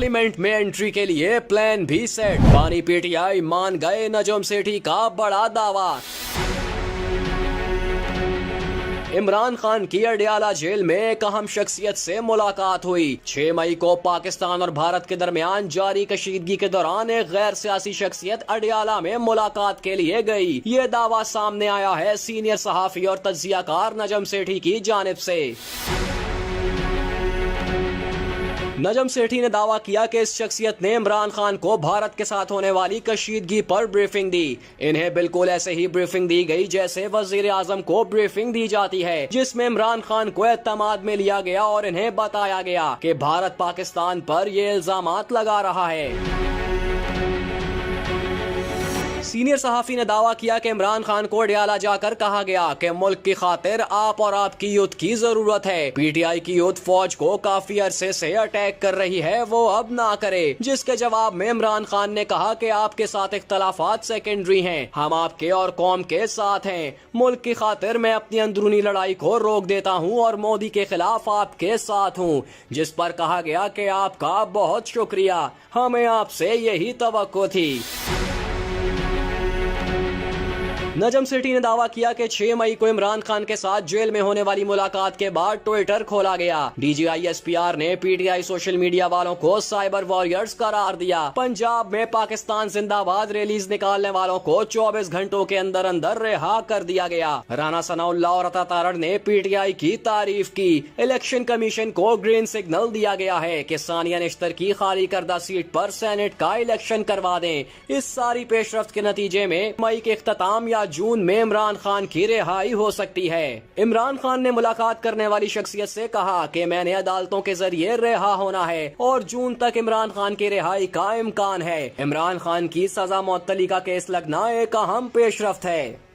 Parliament में entry के लिए प्लान भी सेट। पानी पीटीआई मान गए नजम सेठी का बड़ा दावा। इमरान खान की अडयाला जेल में एक अहम शख्सियत से मुलाकात हुई। 6 मई को पाकिस्तान और भारत के दरमियान जारी कशीदगी के दौरान एक गैर सियासी शख्सियत अडयाला में मुलाकात के लिए गई। ये दावा सामने आया है सीनियर सहाफी और तज्जियाकार नजम सेठी की जानिब से। नजम सेठी ने दावा किया कि इस शख्सियत ने इमरान खान को भारत के साथ होने वाली कशीदगी पर ब्रीफिंग दी। इन्हें बिल्कुल ऐसे ही ब्रीफिंग दी गई जैसे वजीर आजम को ब्रीफिंग दी जाती है, जिसमें इमरान खान को एतमाद में लिया गया और इन्हें बताया गया कि भारत पाकिस्तान पर ये इल्जामात लगा रहा है। सीनियर सहाफी ने दावा किया कि इमरान खान को अडयाला जाकर कहा गया कि मुल्क की खातिर आप और आपकी यूथ की जरूरत है। पीटीआई की यूथ फौज को काफी अरसे से अटैक कर रही है, वो अब ना करे। जिसके जवाब में इमरान खान ने कहा कि आपके साथ इख्तलाफात सेकेंडरी हैं, हम आपके और कौम के साथ हैं। मुल्क की खातिर मैं अपनी अंदरूनी लड़ाई को रोक देता हूँ और मोदी के खिलाफ आपके साथ हूँ। जिस पर कहा गया कि आपका बहुत शुक्रिया, हमें आपसे यही तवक्को थी। नजम सेठी ने दावा किया कि 6 मई को इमरान खान के साथ जेल में होने वाली मुलाकात के बाद ट्विटर खोला गया। DGI-SPR ने पीटीआई सोशल मीडिया वालों को साइबर वॉरियर्स करार दिया। पंजाब में पाकिस्तान जिंदाबाद रैलीज निकालने वालों को 24 घंटों के अंदर अंदर रिहा कर दिया गया। राना सनाउल्लाह और अता तारड़ ने पीटीआई की तारीफ की। इलेक्शन कमीशन को ग्रीन सिग्नल दिया गया है कि सानिया निश्तर की खाली करदा सीट पर सेनेट का इलेक्शन करवा दें। इस सारी पेशरफ्त के नतीजे में मई के इख्तिताम या जून में इमरान खान की रिहाई हो सकती है। इमरान खान ने मुलाकात करने वाली शख्सियत से कहा कि मैंने अदालतों के जरिए रिहा होना है और जून तक इमरान खान की रिहाई का इम्कान है। इमरान खान की सजा मुअत्तली का केस लगना एक अहम पेशरफ्त है।